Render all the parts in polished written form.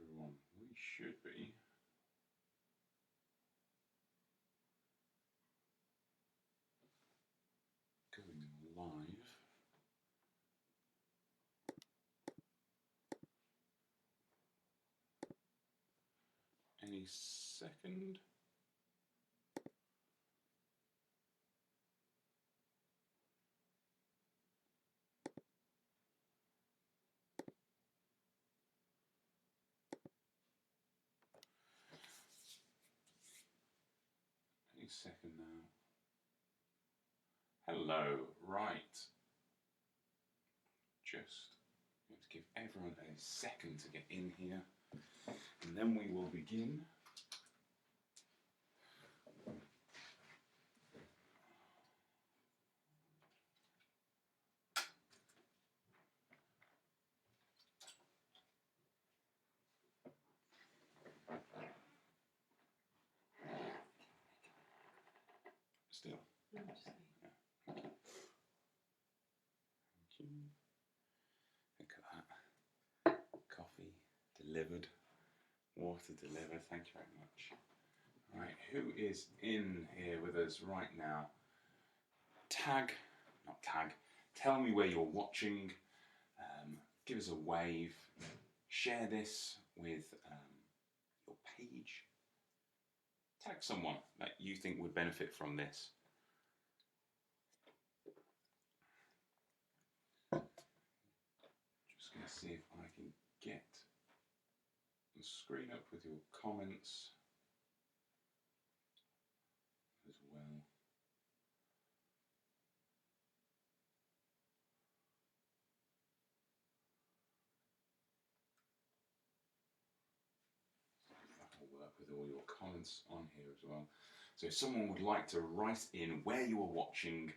everyone. We should be going live any second. Any second now. Hello, right. Just going to give everyone a second to get in here, and then we will begin. Still. No, Yeah. Thank you. Look at that. Coffee delivered. Water delivered. Thank you very much. Right, who is in here with us right now? Tell me where you're watching. Give us a wave. Share this with your page. Tag someone that you think would benefit from this. Just going to see if I can get the screen up with your comments as well. That'll work with all your comments on here as well. So if someone would like to write in where you are watching,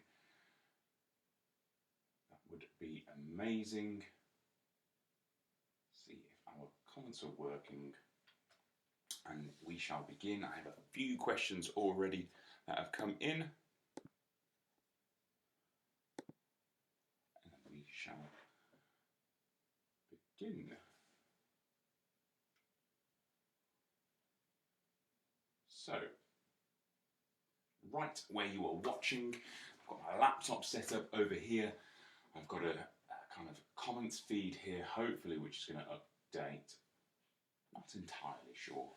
that would be amazing. See if our comments are working, and we shall begin. I have a few questions already that have come in, and we shall begin. So, right where you are watching, I've got my laptop set up over here. I've got a kind of comments feed here, hopefully, which is going to update. Not entirely sure.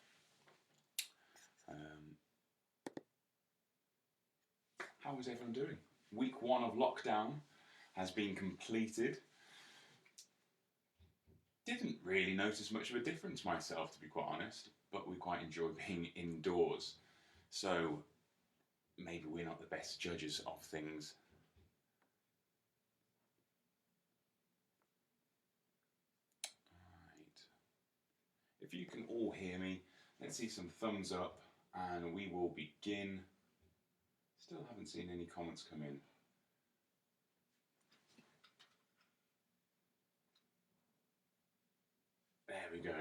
How is everyone doing? Week 1 of lockdown has been completed. Didn't really notice much of a difference myself, to be quite honest, but we quite enjoy being indoors. So maybe we're not the best judges of things. Right. If you can all hear me, let's see some thumbs up, and we will begin. Still haven't seen any comments come in. There we go.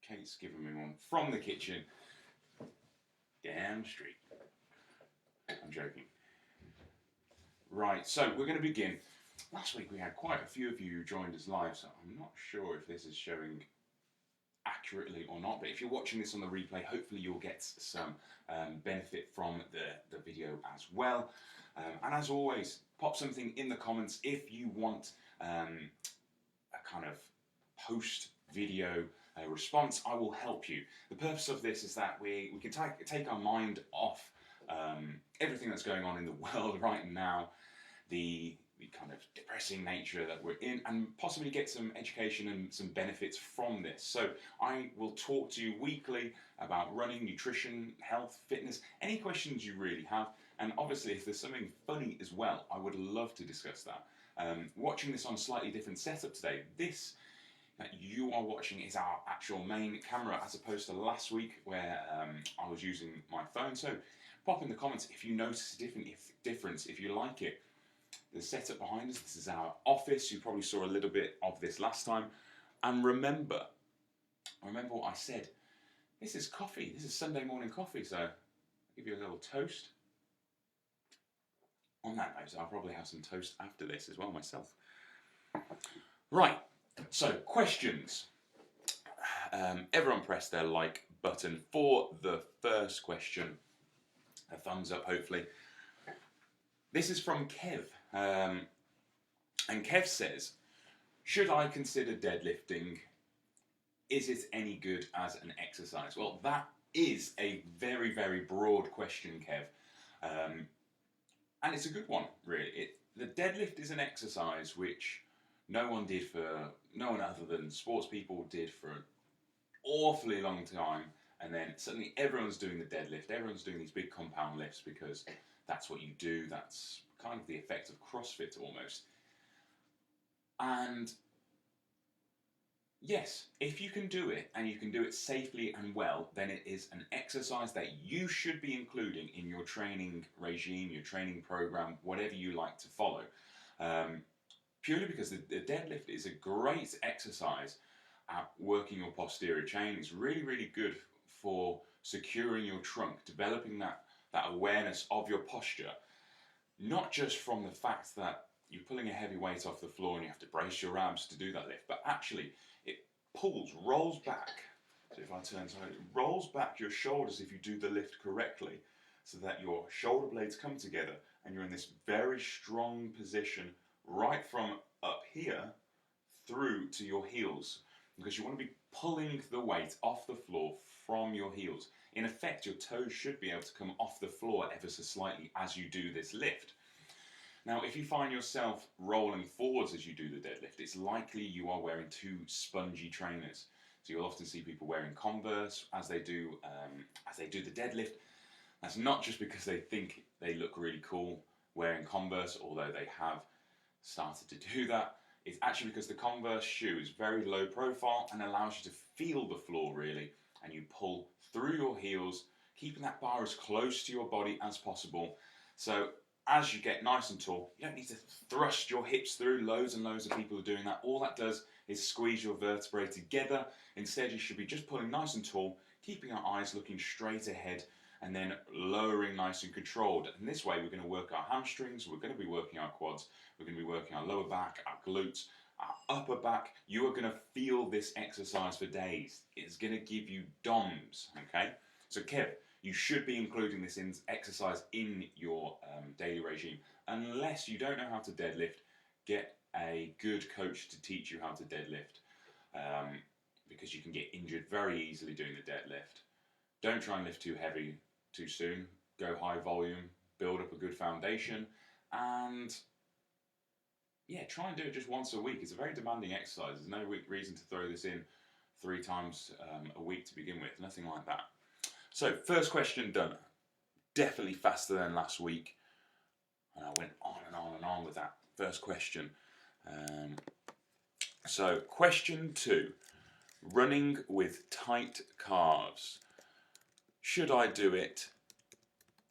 Kate's given me one from the kitchen. Damn street. I'm joking. Right, so we're going to begin. Last week we had quite a few of you who joined us live, so I'm not sure if this is showing accurately or not, but if you're watching this on the replay, hopefully you'll get some benefit from the video as well. And as always, pop something in the comments if you want a kind of post-video response. I will help you. The purpose of this is that we can take our mind off everything that's going on in the world right now, the kind of depressing nature that we're in, and possibly get some education and some benefits from this. So I will talk to you weekly about running, nutrition, health, fitness, any questions you really have, and obviously if there's something funny as well, I would love to discuss that. Watching this on a slightly different setup today, this that you are watching is our actual main camera, as opposed to last week where I was using my phone. So pop in the comments if you notice a difference, if you like it. The setup behind us, this is our office. You probably saw a little bit of this last time. And remember what I said. This is coffee. This is Sunday morning coffee. So I'll give you a little toast. On that note, I'll probably have some toast after this as well myself. Right, so questions. Everyone press their like button for the first question. A thumbs up, hopefully. This is from Kev. And Kev says, should I consider deadlifting? Is it any good as an exercise? Well, that is a very, very broad question, Kev. And it's a good one, really. The deadlift is an exercise which no one other than sports people did for an awfully long time. And then suddenly everyone's doing the deadlift. Everyone's doing these big compound lifts because that's what you do. That's kind of the effect of CrossFit almost. And yes, if you can do it, and you can do it safely and well, then it is an exercise that you should be including in your training regime, your training program, whatever you like to follow. Purely because the deadlift is a great exercise at working your posterior chain. It's really, really good for securing your trunk, developing that awareness of your posture, not just from the fact that you're pulling a heavy weight off the floor and you have to brace your abs to do that lift, but actually it rolls back. So if I turn, so it rolls back your shoulders if you do the lift correctly, so that your shoulder blades come together and you're in this very strong position right from up here through to your heels, because you want to be pulling the weight off the floor from your heels. In effect, your toes should be able to come off the floor ever so slightly as you do this lift. Now, if you find yourself rolling forwards as you do the deadlift, it's likely you are wearing too spongy trainers. So you'll often see people wearing Converse as they do the deadlift. That's not just because they think they look really cool wearing Converse, although they have started to do that. It's actually because the Converse shoe is very low profile and allows you to feel the floor really, and you pull through your heels, keeping that bar as close to your body as possible. So as you get nice and tall, you don't need to thrust your hips through. Loads and loads of people are doing that. All that does is squeeze your vertebrae together. Instead, you should be just pulling nice and tall, keeping our eyes looking straight ahead, and then lowering nice and controlled. And this way, we're going to work our hamstrings, we're going to be working our quads, we're going to be working our lower back, our glutes, our upper back. You are going to feel this exercise for days. It's going to give you DOMs, okay? So Kev, you should be including this exercise in your daily regime. Unless you don't know how to deadlift, get a good coach to teach you how to deadlift, because you can get injured very easily doing the deadlift. Don't try and lift too heavy too soon. Go high volume, build up a good foundation, and yeah, try and do it just once a week. It's a very demanding exercise. There's no reason to throw this in 3 times a week to begin with. Nothing like that. So, first question done. Definitely faster than last week. And I went on and on and on with that first question. So, question 2. Running with tight calves. Should I do it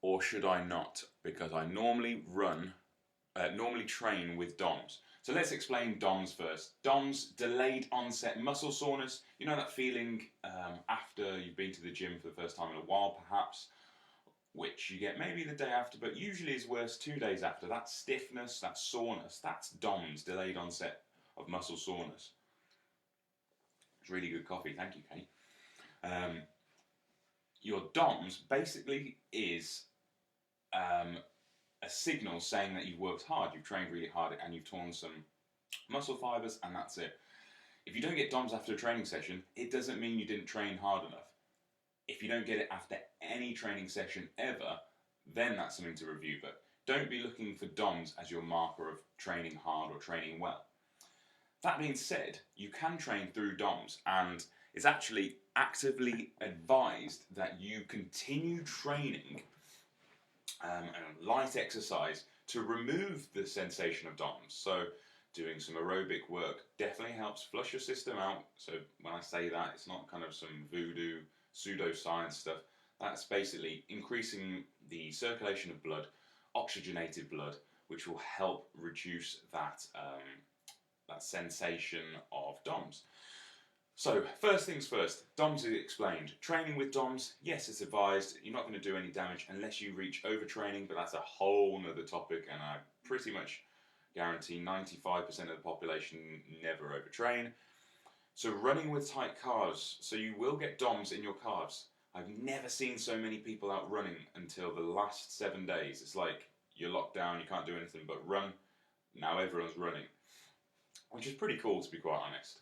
or should I not? Because I normally train with DOMs. So let's explain DOMs first. DOMs, delayed onset muscle soreness. You know that feeling after you've been to the gym for the first time in a while, perhaps, which you get maybe the day after, but usually is worse 2 days after. That stiffness, that soreness, that's DOMs, delayed onset of muscle soreness. It's really good coffee, thank you, Kate. Your DOMs basically is a signal saying that you've worked hard, you've trained really hard, and you've torn some muscle fibers, and that's it. If you don't get DOMs after a training session, it doesn't mean you didn't train hard enough. If you don't get it after any training session ever, then that's something to review. But don't be looking for DOMs as your marker of training hard or training well. That being said, you can train through DOMs, and it's actually actively advised that you continue training and light exercise to remove the sensation of DOMs. So doing some aerobic work definitely helps flush your system out. So when I say that, it's not kind of some voodoo pseudoscience stuff. That's basically increasing the circulation of blood, oxygenated blood, which will help reduce that sensation of DOMs. So, first things first, DOMs is explained. Training with DOMs, yes, it's advised. You're not going to do any damage unless you reach overtraining, but that's a whole nother topic, and I pretty much guarantee 95% of the population never overtrain. So running with tight calves, so you will get DOMs in your calves. I've never seen so many people out running until the last 7 days. It's like you're locked down, you can't do anything but run. Now everyone's running, which is pretty cool, to be quite honest.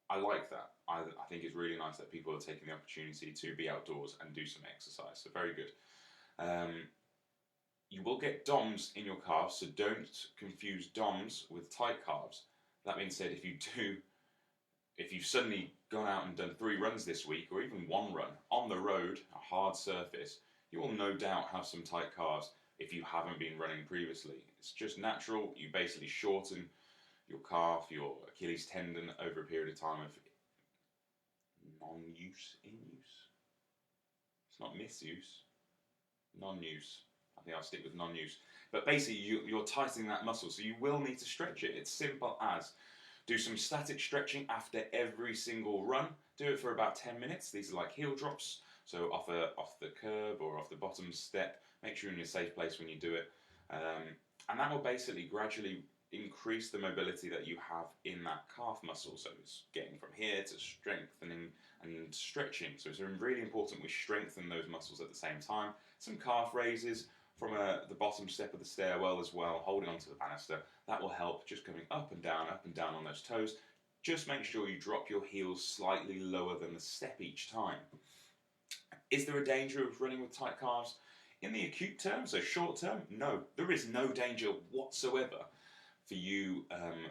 I like that. I think it's really nice that people are taking the opportunity to be outdoors and do some exercise, so very good. You will get DOMs in your calves, so don't confuse DOMs with tight calves. That being said, if you've suddenly gone out and done 3 runs this week, or even 1 run on the road, a hard surface, you will no doubt have some tight calves if you haven't been running previously. It's just natural. You basically shorten your calf, your Achilles tendon over a period of time of non-use, in-use. It's not misuse, non-use. I think I'll stick with non-use. But basically, you're tightening that muscle, so you will need to stretch it. It's simple as do some static stretching after every single run. Do it for about 10 minutes. These are like heel drops, so off the curb or off the bottom step. Make sure you're in a safe place when you do it. And that will basically gradually increase the mobility that you have in that calf muscle. So it's getting from here to strengthening and stretching. So it's really important we strengthen those muscles at the same time. Some calf raises from the bottom step of the stairwell as well, holding onto the banister. That will help, just coming up and down on those toes. Just make sure you drop your heels slightly lower than the step each time. Is there a danger of running with tight calves? In the acute term, so short term, no. There is no danger whatsoever for you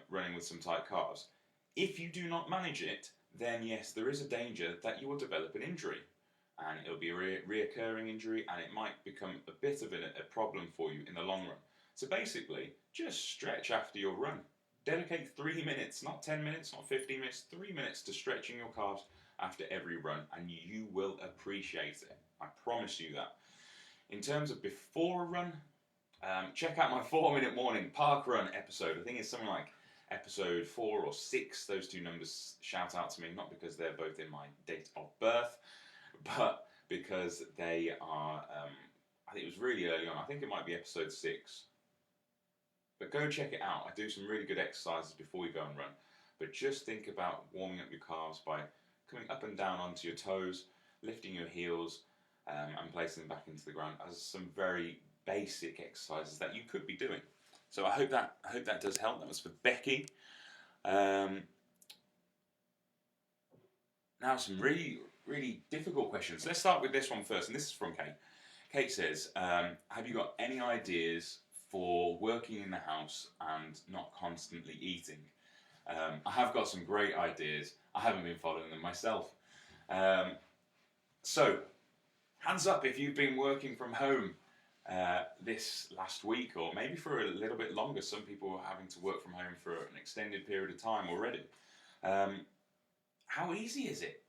running with some tight calves. If you do not manage it, then yes, there is a danger that you will develop an injury. And it'll be a reoccurring injury, and it might become a bit of a problem for you in the long run. So basically, just stretch after your run. Dedicate 3 minutes, not 10 minutes, not 15 minutes, 3 minutes to stretching your calves after every run, and you will appreciate it. I promise you that. In terms of before a run, check out my 4-minute morning park run episode. I think it's something like episode 4 or 6. Those 2 numbers shout out to me, not because they're both in my date of birth, but because they are, I think it was really early on. I think it might be episode 6. But go check it out. I do some really good exercises before you go and run. But just think about warming up your calves by coming up and down onto your toes, lifting your heels, and placing them back into the ground as some very basic exercises that you could be doing. So I hope that does help. That was for Becky. Now some really difficult questions. Let's start with this one first, and this is from Kate. Kate says, have you got any ideas for working in the house and not constantly eating? I have got some great ideas. I haven't been following them myself. So, hands up if you've been working from home this last week, or maybe for a little bit longer. Some people are having to work from home for an extended period of time already. How easy is it?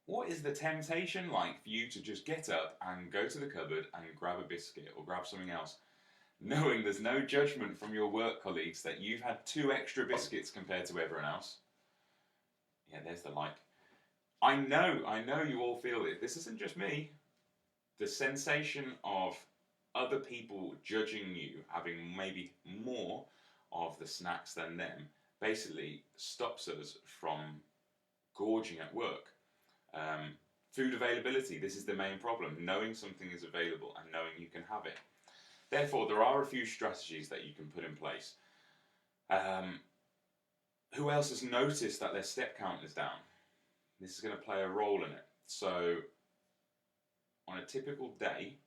What is the temptation like for you to just get up and go to the cupboard and grab a biscuit or grab something else, knowing there's no judgment from your work colleagues that you've had 2 extra biscuits compared to everyone else? Yeah, there's the like. I know you all feel it. This isn't just me. The sensation of other people judging you, having maybe more of the snacks than them, basically stops us from gorging at work. Food availability, this is the main problem. Knowing something is available and knowing you can have it. Therefore, there are a few strategies that you can put in place. Who else has noticed that their step count is down? This is going to play a role in it. So, on a typical day,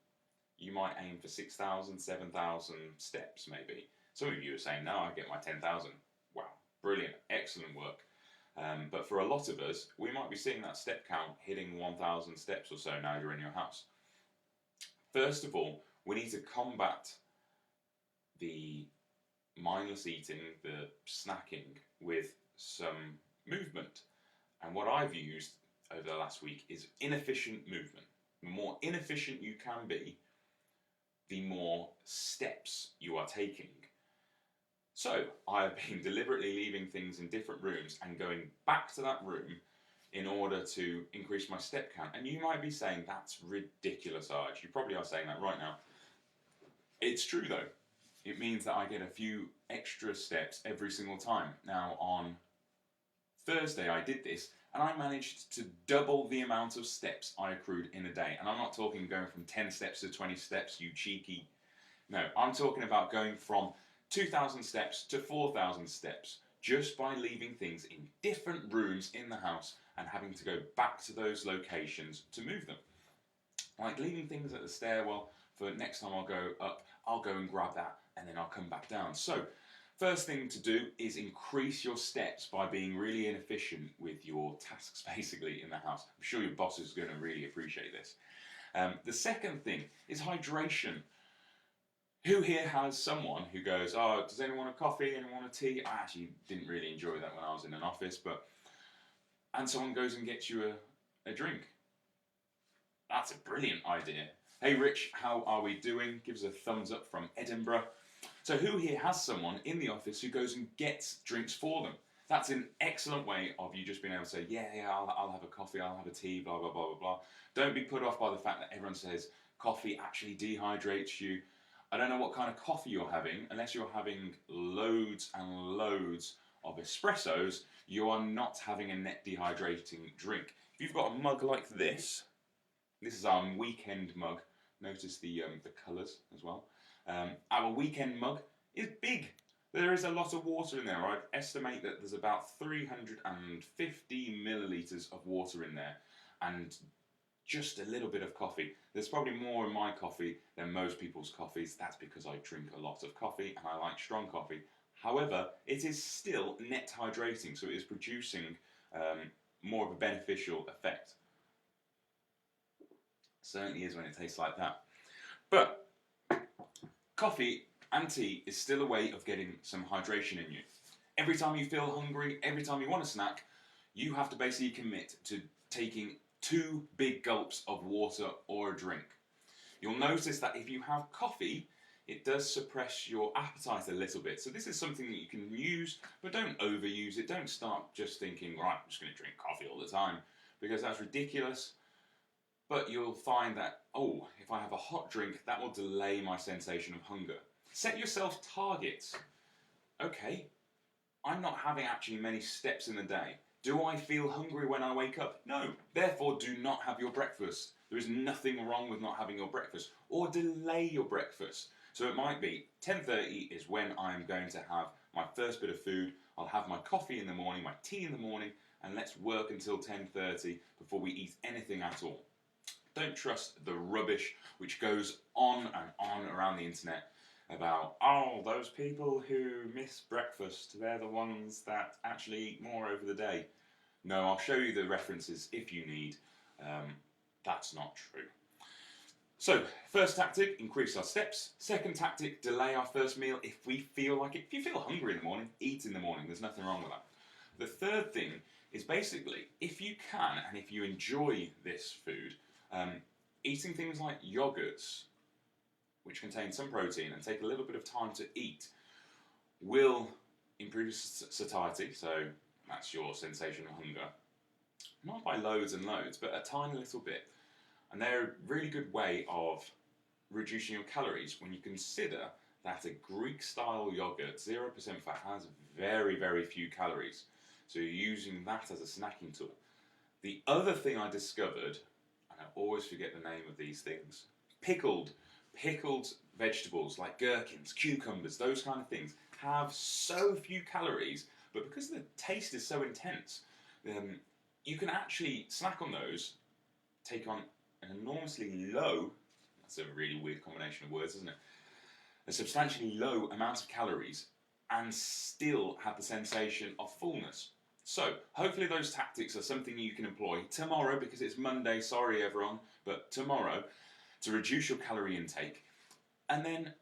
you might aim for 6,000, 7,000 steps maybe. Some of you are saying, no, I get my 10,000. Wow, brilliant, excellent work. But for a lot of us, we might be seeing that step count hitting 1,000 steps or so now you're in your house. First of all, we need to combat the mindless eating, the snacking, with some movement. And what I've used over the last week is inefficient movement. The more inefficient you can be, the more steps you are taking. So I've been deliberately leaving things in different rooms and going back to that room in order to increase my step count. And you might be saying, that's ridiculous, Arj. You probably are saying that right now. It's true though. It means that I get a few extra steps every single time. Now on Thursday I did this, and I managed to double the amount of steps I accrued in a day. And I'm not talking going from 10 steps to 20 steps, you cheeky. No, I'm talking about going from 2,000 steps to 4,000 steps just by leaving things in different rooms in the house and having to go back to those locations to move them. Like leaving things at the stairwell for next time I'll go up, I'll go and grab that and then I'll come back down. So first thing to do is increase your steps by being really inefficient with your tasks basically in the house. I'm sure your boss is going to really appreciate this. The second thing is hydration. Who here has someone who goes, oh, does anyone want a coffee, anyone want a tea? I actually didn't really enjoy that when I was in an office, and someone goes and gets you a drink. That's a brilliant idea. Hey Rich, how are we doing? Give us a thumbs up from Edinburgh. So who here has someone in the office who goes and gets drinks for them? That's an excellent way of you just being able to say, yeah, I'll have a coffee, I'll have a tea, blah, blah, blah, blah, blah. Don't be put off by the fact that everyone says coffee actually dehydrates you. I don't know what kind of coffee you're having, unless you're having loads and loads of espressos, you are not having a net dehydrating drink. If you've got a mug like this is our weekend mug. Notice the colours as well. Our weekend mug is big. There is a lot of water in there. I'd estimate that there's about 350 millilitres of water in there, and just a little bit of coffee. There's probably more in my coffee than most people's coffees. That's because I drink a lot of coffee and I like strong coffee. However, it is still net hydrating, so it is producing more of a beneficial effect. Certainly is when it tastes like that. But coffee and tea is still a way of getting some hydration in you. Every time you feel hungry, every time you want a snack, you have to basically commit to taking 2 big gulps of water or a drink. You'll notice that if you have coffee, it does suppress your appetite a little bit. So this is something that you can use, but don't overuse it. Don't start just thinking, right, I'm just going to drink coffee all the time, because that's ridiculous. But you'll find that, oh, if I have a hot drink, that will delay my sensation of hunger. Set yourself targets. Okay, I'm not having actually many steps in the day. Do I feel hungry when I wake up? No. Therefore, do not have your breakfast. There is nothing wrong with not having your breakfast. Or delay your breakfast. So it might be 10:30 is when I'm going to have my first bit of food. I'll have my coffee in the morning, my tea in the morning, and let's work until 10:30 before we eat anything at all. Don't trust the rubbish which goes on and on around the internet about, oh, those people who miss breakfast, they're the ones that actually eat more over the day. No, I'll show you the references if you need. That's not true. So, first tactic, increase our steps. Second tactic, delay our first meal if we feel like it. If you feel hungry in the morning, eat in the morning. There's nothing wrong with that. The third thing is basically, if you can and if you enjoy this food, eating things like yogurts, which contain some protein and take a little bit of time to eat, will improve satiety, so that's your sensation of hunger. Not by loads and loads, but a tiny little bit. And they're a really good way of reducing your calories when you consider that a Greek-style yogurt, 0% fat, has very, very few calories. So you're using that as a snacking tool. The other thing I discovered, and I always forget the name of these things, pickled vegetables like gherkins, cucumbers, those kind of things have so few calories, but because the taste is so intense, you can actually snack on those, take on an enormously low, that's a really weird combination of words, isn't it? A substantially low amount of calories and still have the sensation of fullness. So, hopefully those tactics are something you can employ tomorrow, because it's Monday, sorry everyone, but tomorrow, to reduce your calorie intake. And then,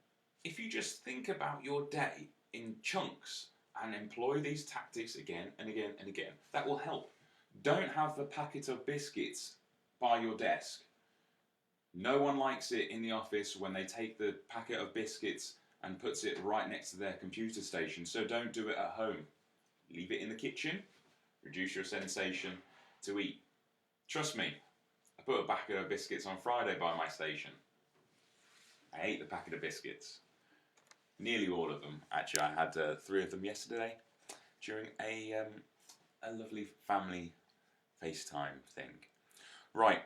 if you just think about your day in chunks and employ these tactics again and again and again, that will help. Don't have the packet of biscuits by your desk. No one likes it in the office when they take the packet of biscuits and puts it right next to their computer station, so don't do it at home. Leave it in the kitchen, reduce your sensation to eat. Trust me, I put a packet of biscuits on Friday by my station. I ate the packet of biscuits. Nearly all of them. Actually, I had 3 of them yesterday during a a lovely family FaceTime thing. Right,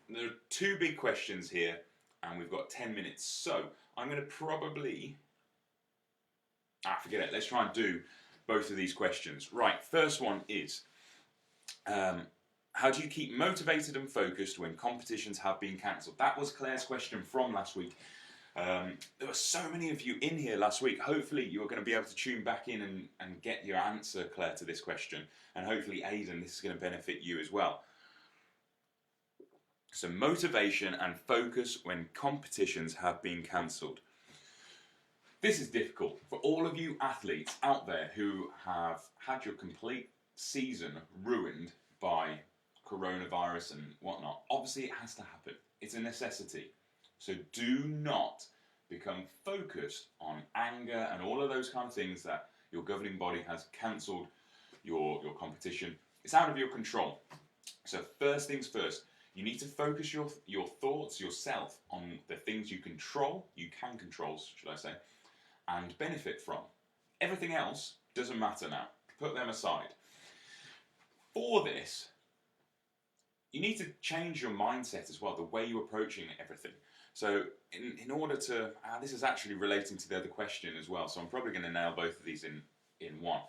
there are two big questions here, and we've got 10 minutes. So I'm going to probably... forget it. Let's try and do both of these questions. Right, first one is, how do you keep motivated and focused when competitions have been cancelled? That was Claire's question from last week. There were so many of you in here last week. Hopefully you're going to be able to tune back in and get your answer, Claire, to this question. And hopefully, Aidan, this is going to benefit you as well. So motivation and focus when competitions have been cancelled. This is difficult for all of you athletes out there who have had your complete season ruined by coronavirus and whatnot. Obviously it has to happen. It's a necessity. So do not become focused on anger and all of those kind of things that your governing body has cancelled your competition. It's out of your control. So first things first, you need to focus your thoughts, yourself, on the things you can control, should I say, and benefit from. Everything else doesn't matter now. Put them aside. For this, you need to change your mindset as well, the way you're approaching everything. So in order to, this is actually relating to the other question as well, so I'm probably going to nail both of these in one.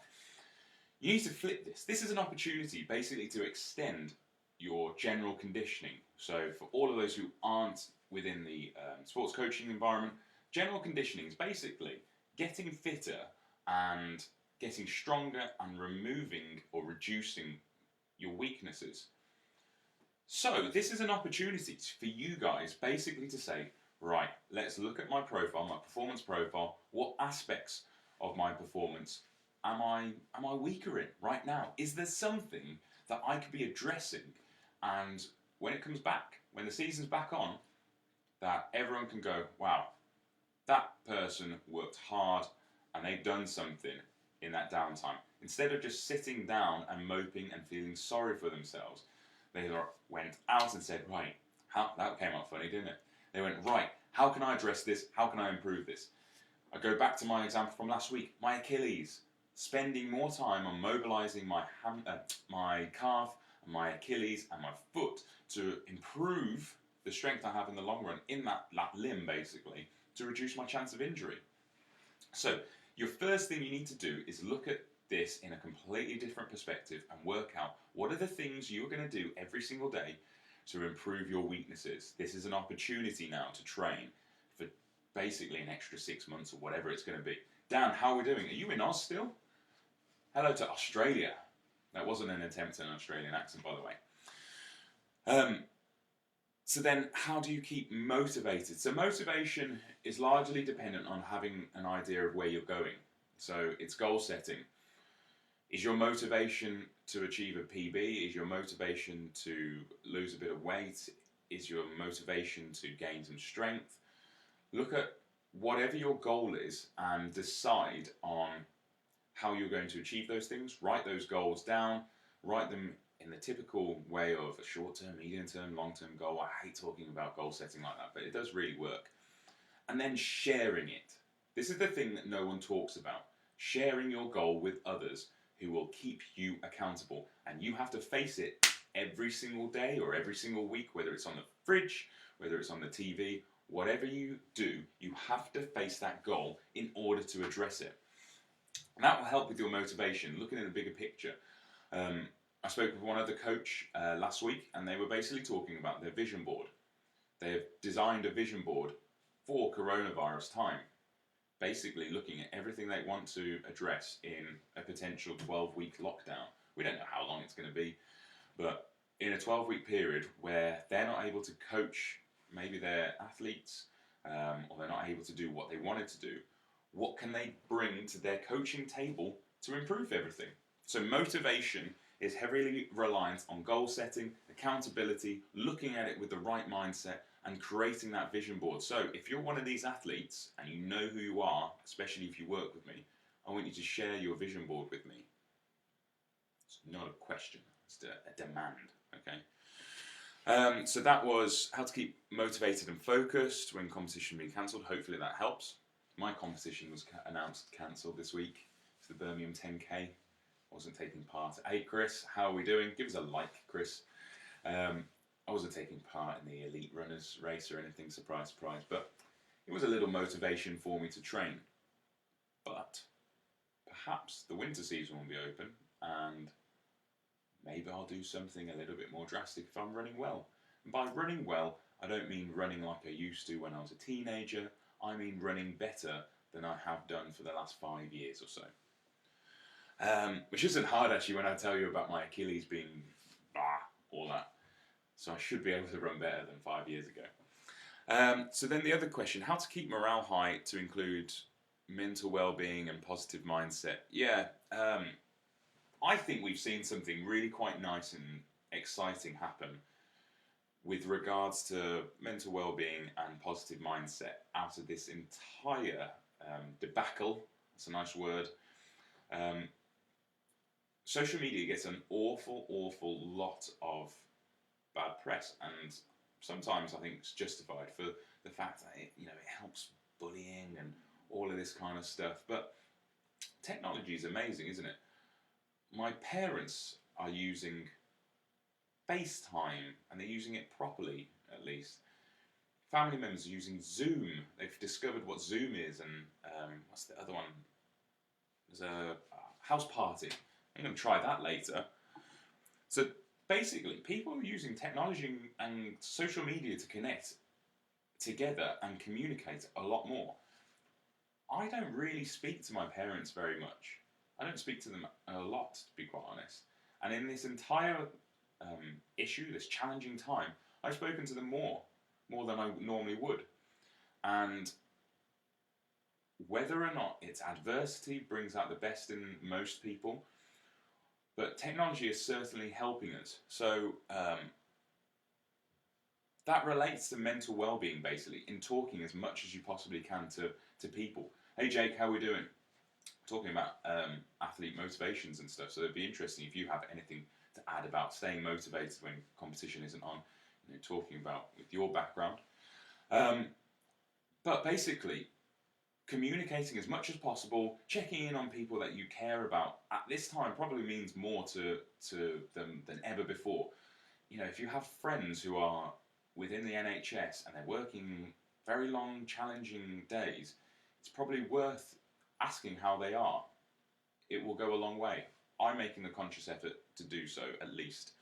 You need to flip this. This is an opportunity basically to extend your general conditioning. So for all of those who aren't within the sports coaching environment, general conditioning is basically getting fitter and getting stronger and removing or reducing your weaknesses. So this is an opportunity for you guys basically to say, right, let's look at my profile, my performance profile. What aspects of my performance am I weaker in right now? Is there something that I could be addressing, and when it comes back, when the season's back on, that everyone can go, wow, that person worked hard and they've done something in that downtime. Instead of just sitting down and moping and feeling sorry for themselves, they went out and said, right, that came out funny, didn't it? They went, right, how can I address this? How can I improve this? I go back to my example from last week, my Achilles. Spending more time on mobilizing my calf, my Achilles and my foot to improve the strength I have in the long run in that limb, basically, to reduce my chance of injury. So your first thing you need to do is look at this in a completely different perspective and work out what are the things you're going to do every single day to improve your weaknesses. This is an opportunity now to train for basically an extra 6 months or whatever it's going to be. Dan, how are we doing? Are you in Oz still? Hello to Australia. That wasn't an attempt at an Australian accent, by the way. So then, how do you keep motivated? So motivation is largely dependent on having an idea of where you're going. So it's goal setting. Is your motivation to achieve a PB? Is your motivation to lose a bit of weight? Is your motivation to gain some strength? Look at whatever your goal is and decide on how you're going to achieve those things. Write those goals down. Write them in the typical way of a short-term, medium-term, long-term goal. I hate talking about goal setting like that, but it does really work. And then sharing it. This is the thing that no one talks about. Sharing your goal with others who will keep you accountable. And you have to face it every single day or every single week, whether it's on the fridge, whether it's on the TV, whatever you do, you have to face that goal in order to address it. And that will help with your motivation, looking at the bigger picture. I spoke with one other coach last week, and they were basically talking about their vision board. They have designed a vision board for coronavirus time, basically looking at everything they want to address in a potential 12-week lockdown. We don't know how long it's going to be, but in a 12-week period where they're not able to coach maybe their athletes, or they're not able to do what they wanted to do, what can they bring to their coaching table to improve everything? So motivation is heavily reliant on goal setting, accountability, looking at it with the right mindset, and creating that vision board. So if you're one of these athletes and you know who you are, especially if you work with me, I want you to share your vision board with me. It's not a question, it's a demand, okay? So that was how to keep motivated and focused when competition being cancelled. Hopefully that helps. My competition was announced cancelled this week. It's the Birmingham 10K. I wasn't taking part. Hey Chris, how are we doing? Give us a like, Chris. I wasn't taking part in the elite runners race or anything, surprise, surprise, but it was a little motivation for me to train. But perhaps the winter season will be open and maybe I'll do something a little bit more drastic if I'm running well. And by running well, I don't mean running like I used to when I was a teenager. I mean running better than I have done for the last 5 years or so. Which isn't hard actually when I tell you about my Achilles being all that. So I should be able to run better than 5 years ago. So then the other question, how to keep morale high to include mental well-being and positive mindset. Yeah, I think we've seen something really quite nice and exciting happen with regards to mental well-being and positive mindset out of this entire debacle. That's a nice word. Social media gets an awful lot of bad press, and sometimes I think it's justified for the fact that it helps bullying and all of this kind of stuff. But technology is amazing, isn't it? My parents are using FaceTime, and they're using it properly, at least. Family members are using Zoom. They've discovered what Zoom is, and what's the other one? There's a house party. I'm going to try that later. So basically, people are using technology and social media to connect together and communicate a lot more. I don't really speak to my parents very much. I don't speak to them a lot, to be quite honest. And in this entire issue, this challenging time, I've spoken to them more than I normally would. And whether or not it's adversity brings out the best in most people, but technology is certainly helping us. So that relates to mental well-being, basically, in talking as much as you possibly can to people. Hey Jake, how are we doing? Talking about athlete motivations and stuff, so it'd be interesting if you have anything to add about staying motivated when competition isn't on, talking about with your background. But basically, communicating as much as possible, checking in on people that you care about at this time probably means more to them than ever before. If you have friends who are within the NHS and they're working very long, challenging days, it's probably worth asking how they are. It will go a long way. I'm making the conscious effort to do so at least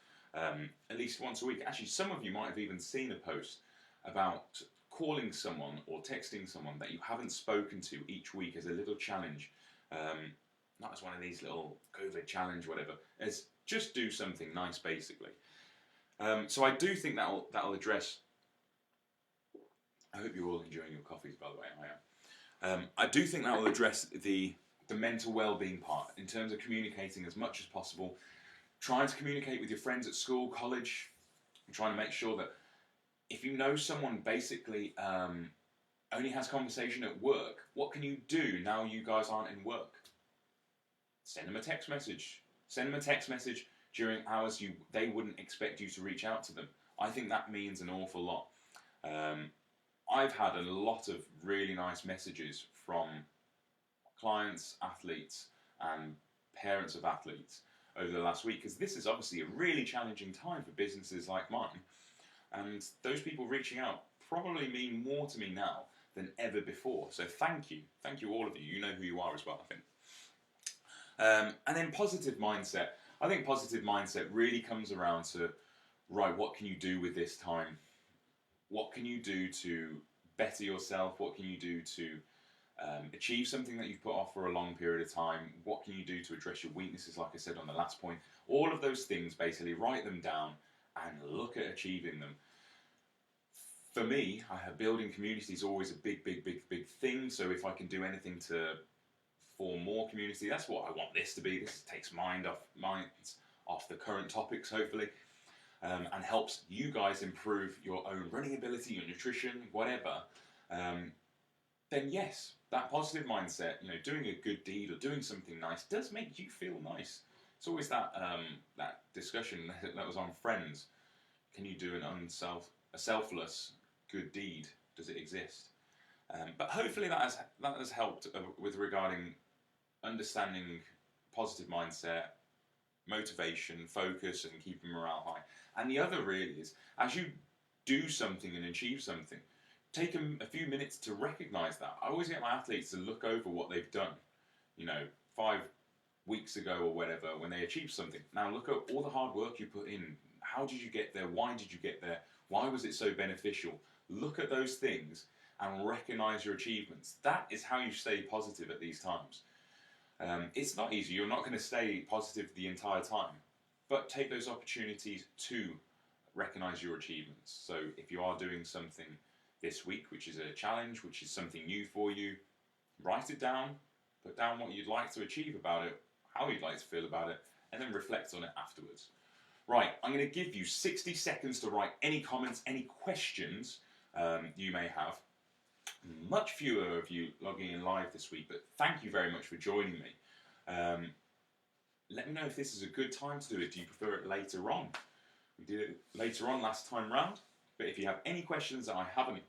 once a week. Actually, some of you might have even seen a post about calling someone or texting someone that you haven't spoken to each week as a little challenge, not as one of these little COVID challenge, whatever, as just do something nice, basically. So I do think that'll address. I hope you're all enjoying your coffees, by the way. I am. I do think that will address the mental well-being part in terms of communicating as much as possible, trying to communicate with your friends at school, college, and trying to make sure that if you know someone basically only has conversation at work, what can you do now you guys aren't in work? Send them a text message. Send them a text message during hours they wouldn't expect you to reach out to them. I think that means an awful lot. I've had a lot of really nice messages from clients, athletes, and parents of athletes over the last week, because this is obviously a really challenging time for businesses like mine. And those people reaching out probably mean more to me now than ever before. So thank you. Thank you, all of you. You know who you are as well, I think. And then positive mindset. I think positive mindset really comes around to, right, what can you do with this time? What can you do to better yourself? What can you do to achieve something that you've put off for a long period of time? What can you do to address your weaknesses, like I said on the last point? All of those things, basically, write them down and look at achieving them. For me, building community is always a big thing. So if I can do anything to form more community, that's what I want this to be. This takes minds off the current topics, hopefully, and helps you guys improve your own running ability, your nutrition, whatever. Then yes, that positive mindset, doing a good deed or doing something nice does make you feel nice. It's always that discussion that was on Friends. Can you do a selfless good deed? Does it exist? But hopefully that has helped with regarding understanding positive mindset, motivation, focus, and keeping morale high. And the other really is, as you do something and achieve something, take a few minutes to recognize that. I always get my athletes to look over what they've done, 5 weeks ago or whatever, when they achieved something. Now look at all the hard work you put in. How did you get there? Why did you get there? Why was it so beneficial? Look at those things and recognize your achievements. That is how you stay positive at these times. It's not easy. You're not going to stay positive the entire time, but take those opportunities to recognize your achievements. So if you are doing something this week, which is a challenge, which is something new for you, write it down, put down what you'd like to achieve about it, how you'd like to feel about it, and then reflect on it afterwards. Right, I'm going to give you 60 seconds to write any comments, any questions you may have. Much fewer of you logging in live this week, but thank you very much for joining me. Let me know if this is a good time to do it. Do you prefer it later on? We did it later on last time round, but if you have any questions that I haven't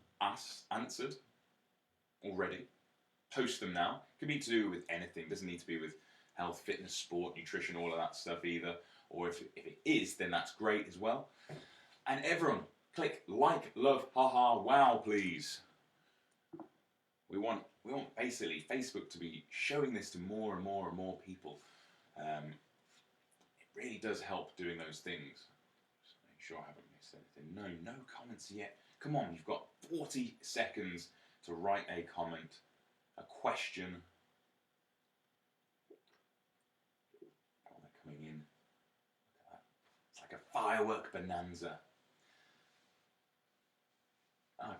answered already, post them now. It can be to do with anything. It doesn't need to be with health, fitness, sport, nutrition, all of that stuff either. Or if it is, then that's great as well. And everyone, click like, love, haha, wow, please. We want basically Facebook to be showing this to more and more and more people. It really does help doing those things. Just make sure I haven't missed anything. No comments yet. Come on, you've got 40 seconds to write a comment, a question. Oh, they're coming in. Look at that. It's like a firework bonanza.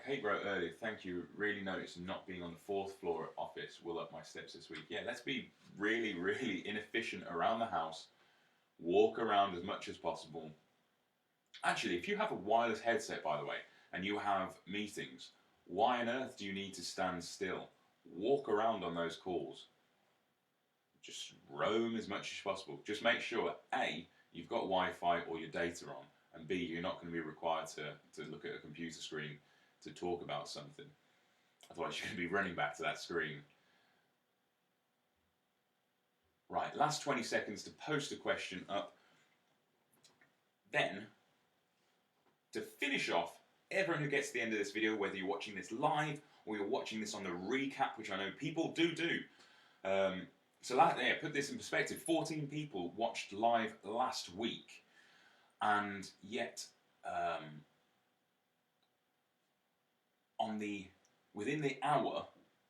Kate wrote earlier, thank you. Really noticed not being on the 4th floor at office will up my steps this week. Yeah, let's be really, really inefficient around the house. Walk around as much as possible. Actually, if you have a wireless headset, by the way, and you have meetings, why on earth do you need to stand still? Walk around on those calls. Just roam as much as possible. Just make sure, A, you've got Wi-Fi or your data on, and B, you're not going to be required to look at a computer screen to talk about something. Otherwise you're going to be running back to that screen. Right, last 20 seconds to post a question up. Then, to finish off, everyone who gets to the end of this video, whether you're watching this live or you're watching this on the recap, which I know people do. So put this in perspective, 14 people watched live last week, and yet within the hour,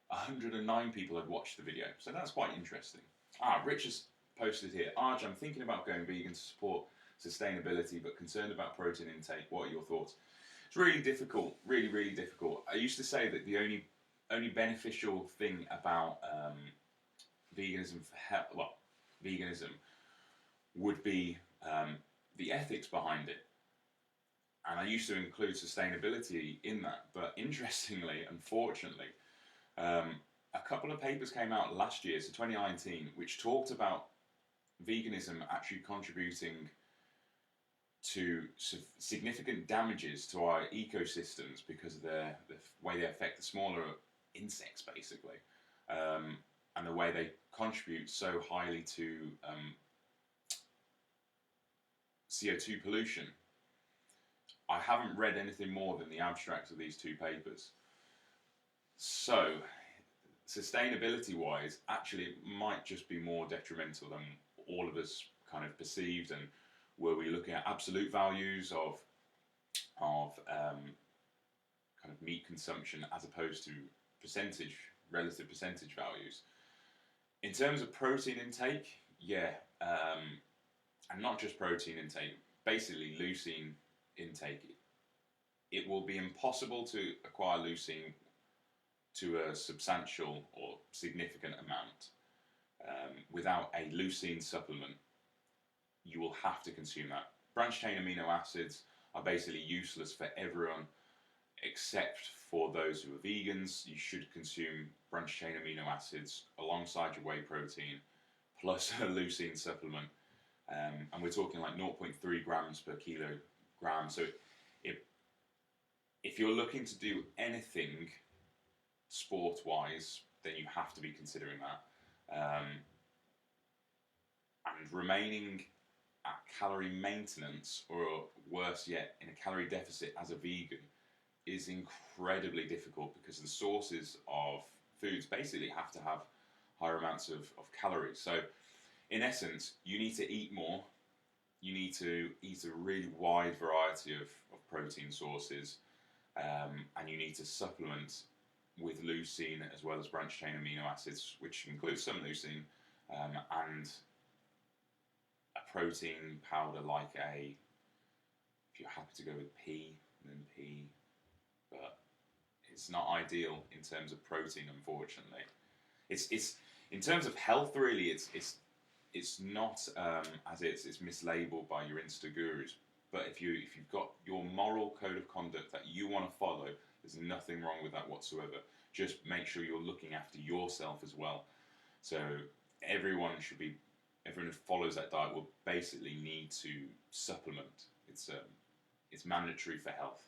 109 people had watched the video. So that's quite interesting. Rich has posted here, Arj, I'm thinking about going vegan to support sustainability, but concerned about protein intake. What are your thoughts? It's really difficult, really, really difficult. I used to say that the only beneficial thing about veganism veganism would be the ethics behind it. And I used to include sustainability in that, but interestingly, unfortunately, a couple of papers came out last year, so 2019, which talked about veganism actually contributing to significant damages to our ecosystems because of the way they affect the smaller insects, basically, and the way they contribute so highly to CO2 pollution. I haven't read anything more than the abstracts of these two papers. So, sustainability-wise, actually it might just be more detrimental than all of us kind of perceived. And were we looking at absolute values of kind of meat consumption as opposed to relative percentage values? In terms of protein intake, yeah, and not just protein intake, basically leucine intake. It will be impossible to acquire leucine to a substantial or significant amount without a leucine supplement. You will have to consume that. Branched chain amino acids are basically useless for everyone except for those who are vegans. You should consume branched chain amino acids alongside your whey protein plus a leucine supplement. And we're talking like 0.3 grams per kilogram. So if you're looking to do anything sport-wise, then you have to be considering that. And remaining calorie maintenance, or worse yet, in a calorie deficit as a vegan, is incredibly difficult because the sources of foods basically have to have higher amounts of calories. So in essence, you need to eat more, you need to eat a really wide variety of protein sources, and you need to supplement with leucine as well as branched chain amino acids, which includes some leucine, and a protein powder like if you're happy to go with pea, then pea, but it's not ideal in terms of protein, unfortunately. It's in terms of health, really, it's not as it's mislabeled by your Insta gurus. But if you've got your moral code of conduct that you want to follow, there's nothing wrong with that whatsoever. Just make sure you're looking after yourself as well. So everyone who follows that diet will basically need to supplement. It's mandatory for health.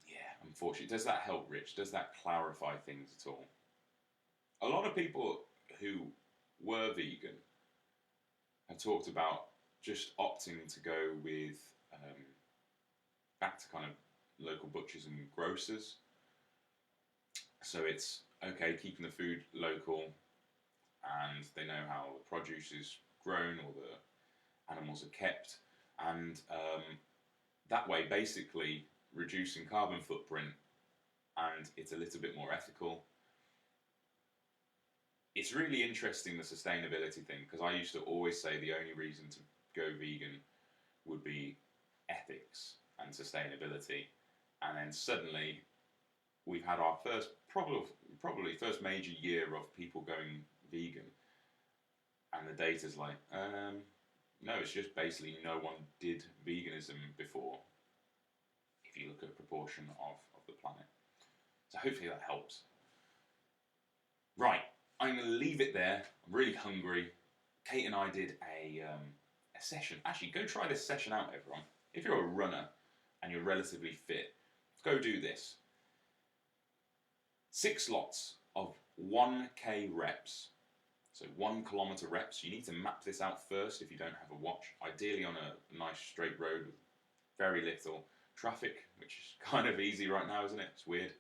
Yeah, unfortunately, does that help, Rich? Does that clarify things at all? A lot of people who were vegan have talked about just opting to go with back to kind of local butchers and grocers. So it's okay keeping the food local, and they know how the produce is grown or the animals are kept, and that way basically reducing carbon footprint, and it's a little bit more ethical. It's really interesting, the sustainability thing, because I used to always say the only reason to go vegan would be ethics and sustainability, and then suddenly we've had our probably first major year of people going vegan, and the data's like, no, it's just basically no one did veganism before, if you look at proportion of the planet. So hopefully that helps. Right, I'm going to leave it there. I'm really hungry. Kate and I did a session. Actually, go try this session out, everyone. If you're a runner and you're relatively fit, go do this. 6 lots of 1K reps. So 1 kilometer reps. You need to map this out first if you don't have a watch. Ideally on a nice straight road with very little traffic, which is kind of easy right now, isn't it? It's weird.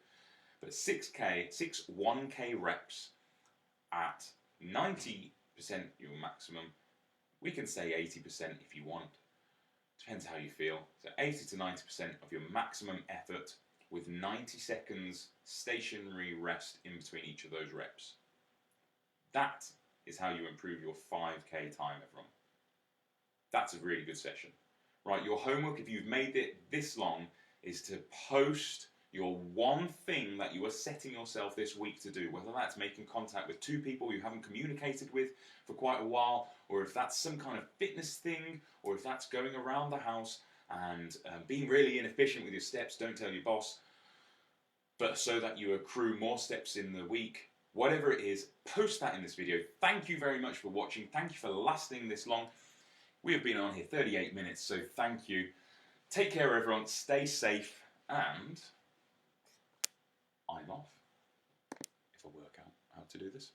But 6 1K reps at 90% your maximum. We can say 80% if you want. Depends how you feel. So 80 to 90% of your maximum effort with 90 seconds stationary rest in between each of those reps. That is how you improve your 5K time, everyone. That's a really good session. Right, your homework, if you've made it this long, is to post your one thing that you are setting yourself this week to do, whether that's making contact with 2 people you haven't communicated with for quite a while, or if that's some kind of fitness thing, or if that's going around the house and being really inefficient with your steps. Don't tell your boss, but so that you accrue more steps in the week. Whatever it is, post that in this video. Thank you very much for watching. Thank you for lasting this long. We have been on here 38 minutes, so thank you. Take care, everyone. Stay safe, and I'm off if I work out how to do this.